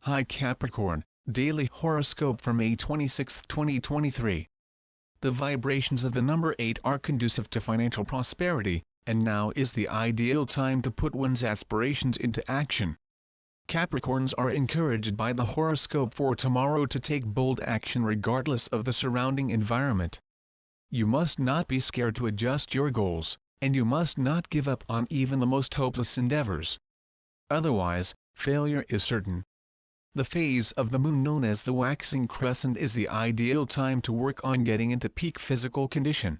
Hi Capricorn, Daily Horoscope for May 26, 2023. The vibrations of the number 8 are conducive to financial prosperity, and now is the ideal time to put one's aspirations into action. Capricorns are encouraged by the horoscope for tomorrow to take bold action regardless of the surrounding environment. You must not be scared to adjust your goals, and you must not give up on even the most hopeless endeavors. Otherwise, failure is certain. The phase of the moon known as the waxing crescent is the ideal time to work on getting into peak physical condition.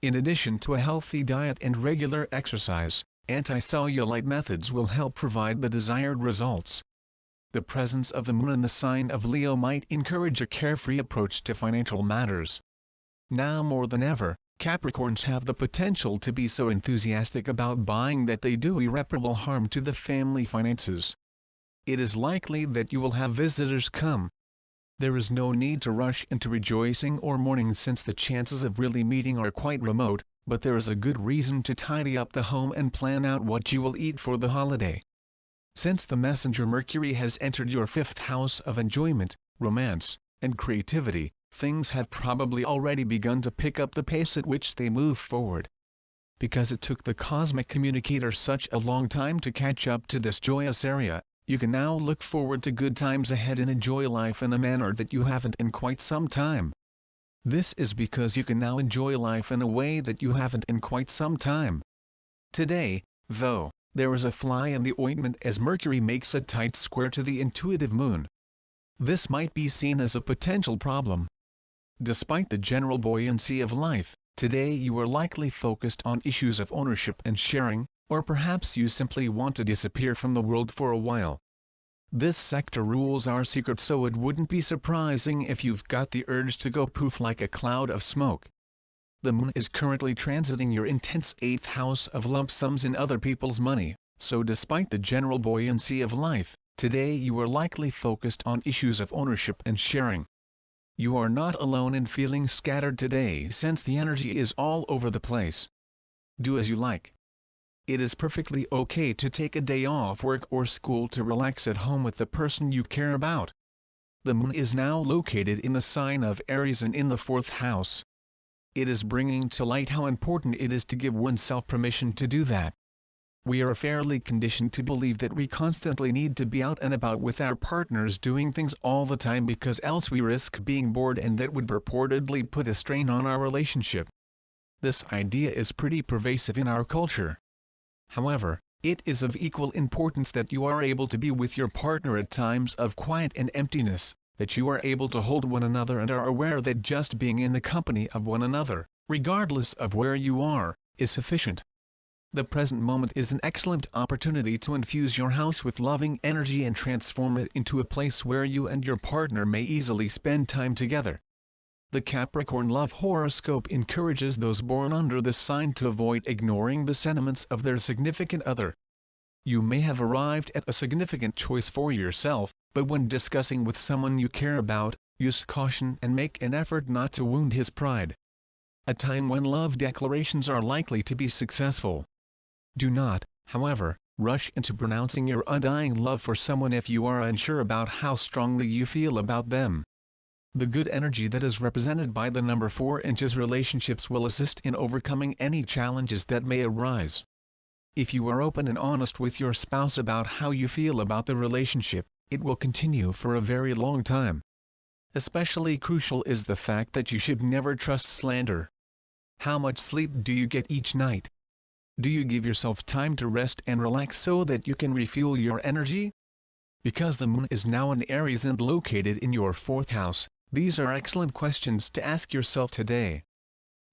In addition to a healthy diet and regular exercise, anti-cellulite methods will help provide the desired results. The presence of the moon in the sign of Leo might encourage a carefree approach to financial matters. Now more than ever, Capricorns have the potential to be so enthusiastic about buying that they do irreparable harm to the family finances. It is likely that you will have visitors come. There is no need to rush into rejoicing or mourning since the chances of really meeting are quite remote, but there is a good reason to tidy up the home and plan out what you will eat for the holiday. Since the messenger Mercury has entered your 5th house of enjoyment, romance, and creativity, things have probably already begun to pick up the pace at which they move forward. Because it took the cosmic communicator such a long time to catch up to this joyous area, you can now look forward to good times ahead and enjoy life in a manner that you haven't in quite some time. This is because you can now enjoy life in a way that you haven't in quite some time. Today, though, there is a fly in the ointment as Mercury makes a tight square to the intuitive moon. This might be seen as a potential problem. Despite the general buoyancy of life, today you are likely focused on issues of ownership and sharing, or perhaps you simply want to disappear from the world for a while. This sector rules our secret, so it wouldn't be surprising if you've got the urge to go poof like a cloud of smoke. The moon is currently transiting your intense 8th house of lump sums in other people's money, so despite the general buoyancy of life, today you are likely focused on issues of ownership and sharing. You are not alone in feeling scattered today since the energy is all over the place. Do as you like. It is perfectly okay to take a day off work or school to relax at home with the person you care about. The moon is now located in the sign of Aries and in the 4th house. It is bringing to light how important it is to give oneself permission to do that. We are fairly conditioned to believe that we constantly need to be out and about with our partners doing things all the time because else we risk being bored, and that would purportedly put a strain on our relationship. This idea is pretty pervasive in our culture. However, it is of equal importance that you are able to be with your partner at times of quiet and emptiness, that you are able to hold one another and are aware that just being in the company of one another, regardless of where you are, is sufficient. The present moment is an excellent opportunity to infuse your house with loving energy and transform it into a place where you and your partner may easily spend time together. The Capricorn love horoscope encourages those born under this sign to avoid ignoring the sentiments of their significant other. You may have arrived at a significant choice for yourself, but when discussing with someone you care about, use caution and make an effort not to wound his pride. A time when love declarations are likely to be successful. Do not, however, rush into pronouncing your undying love for someone if you are unsure about how strongly you feel about them. The good energy that is represented by the number 4 inches relationships will assist in overcoming any challenges that may arise. If you are open and honest with your spouse about how you feel about the relationship, it will continue for a very long time. Especially crucial is the fact that you should never trust slander. How much sleep do you get each night? Do you give yourself time to rest and relax so that you can refuel your energy? Because the moon is now in Aries and located in your 4th house, these are excellent questions to ask yourself today.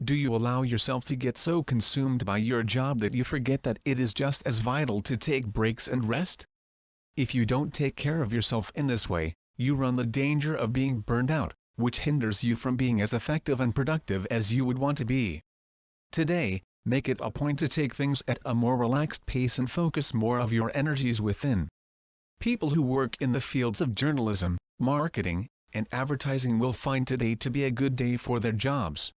Do you allow yourself to get so consumed by your job that you forget that it is just as vital to take breaks and rest? If you don't take care of yourself in this way, you run the danger of being burned out, which hinders you from being as effective and productive as you would want to be. Today, make it a point to take things at a more relaxed pace and focus more of your energies within. People who work in the fields of journalism, marketing, and advertising will find today to be a good day for their jobs.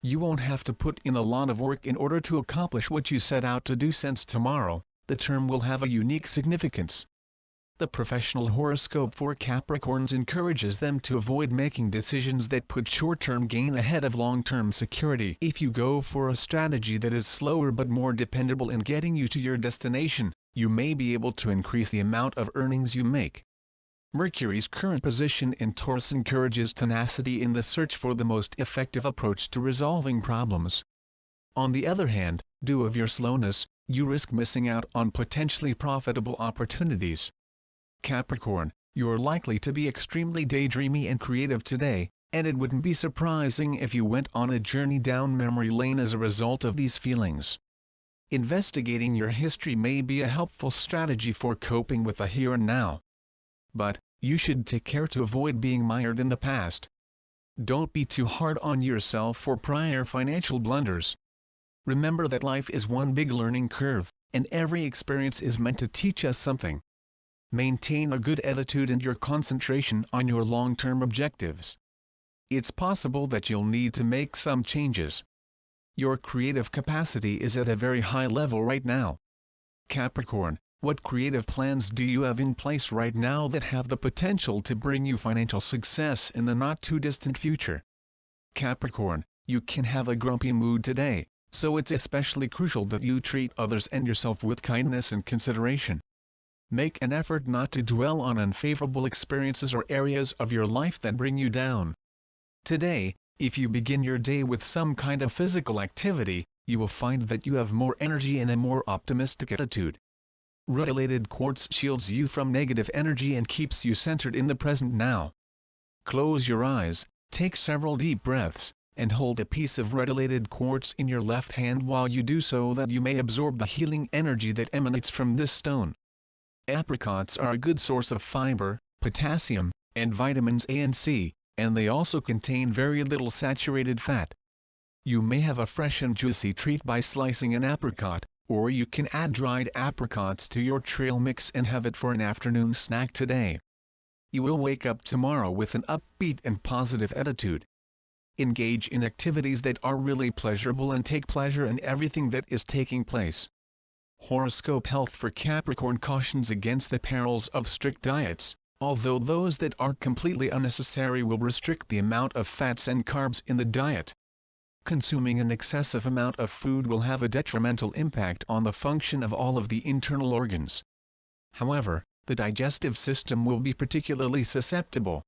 You won't have to put in a lot of work in order to accomplish what you set out to do, since tomorrow, the term will have a unique significance. The professional horoscope for Capricorns encourages them to avoid making decisions that put short-term gain ahead of long-term security. If you go for a strategy that is slower but more dependable in getting you to your destination, you may be able to increase the amount of earnings you make. Mercury's current position in Taurus encourages tenacity in the search for the most effective approach to resolving problems. On the other hand, due to your slowness, you risk missing out on potentially profitable opportunities. Capricorn, you're likely to be extremely daydreamy and creative today, and it wouldn't be surprising if you went on a journey down memory lane as a result of these feelings. Investigating your history may be a helpful strategy for coping with the here and now. But, you should take care to avoid being mired in the past. Don't be too hard on yourself for prior financial blunders. Remember that life is one big learning curve, and every experience is meant to teach us something. Maintain a good attitude and your concentration on your long-term objectives. It's possible that you'll need to make some changes. Your creative capacity is at a very high level right now. Capricorn, what creative plans do you have in place right now that have the potential to bring you financial success in the not-too-distant future? Capricorn, you can have a grumpy mood today, so it's especially crucial that you treat others and yourself with kindness and consideration. Make an effort not to dwell on unfavorable experiences or areas of your life that bring you down. Today, if you begin your day with some kind of physical activity, you will find that you have more energy and a more optimistic attitude. Rutilated quartz shields you from negative energy and keeps you centered in the present now. Close your eyes, take several deep breaths, and hold a piece of rutilated quartz in your left hand while you do so that you may absorb the healing energy that emanates from this stone. Apricots are a good source of fiber, potassium, and vitamins A and C, and they also contain very little saturated fat. You may have a fresh and juicy treat by slicing an apricot, or you can add dried apricots to your trail mix and have it for an afternoon snack today. You will wake up tomorrow with an upbeat and positive attitude. Engage in activities that are really pleasurable and take pleasure in everything that is taking place. Horoscope health for Capricorn cautions against the perils of strict diets, although those that aren't completely unnecessary will restrict the amount of fats and carbs in the diet. Consuming an excessive amount of food will have a detrimental impact on the function of all of the internal organs. However, the digestive system will be particularly susceptible.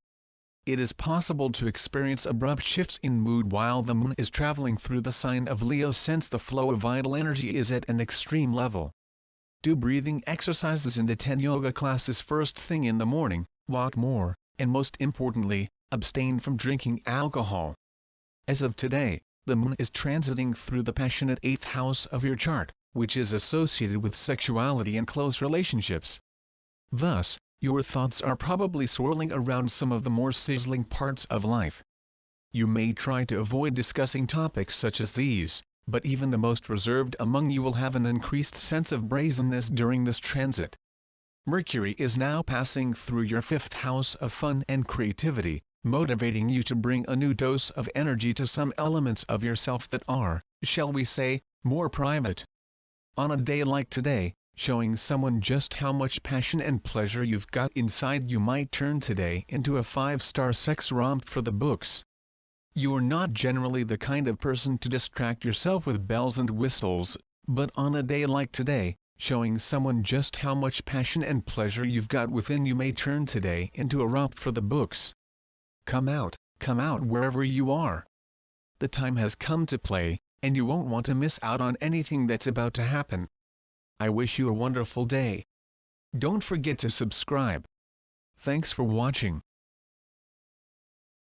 It is possible to experience abrupt shifts in mood while the moon is traveling through the sign of Leo, since the flow of vital energy is at an extreme level. Do breathing exercises and attend yoga classes first thing in the morning, walk more, and most importantly, abstain from drinking alcohol. As of today, the moon is transiting through the passionate 8th house of your chart, which is associated with sexuality and close relationships. Thus, your thoughts are probably swirling around some of the more sizzling parts of life. You may try to avoid discussing topics such as these, but even the most reserved among you will have an increased sense of brazenness during this transit. Mercury is now passing through your 5th house of fun and creativity, motivating you to bring a new dose of energy to some elements of yourself that are, shall we say, more private. On a day like today, showing someone just how much passion and pleasure you've got inside you might turn today into a 5-star sex romp for the books. You're not generally the kind of person to distract yourself with bells and whistles, but on a day like today, showing someone just how much passion and pleasure you've got within you may turn today into a romp for the books. Come out wherever you are. The time has come to play, and you won't want to miss out on anything that's about to happen. I wish you a wonderful day. Don't forget to subscribe. Thanks for watching.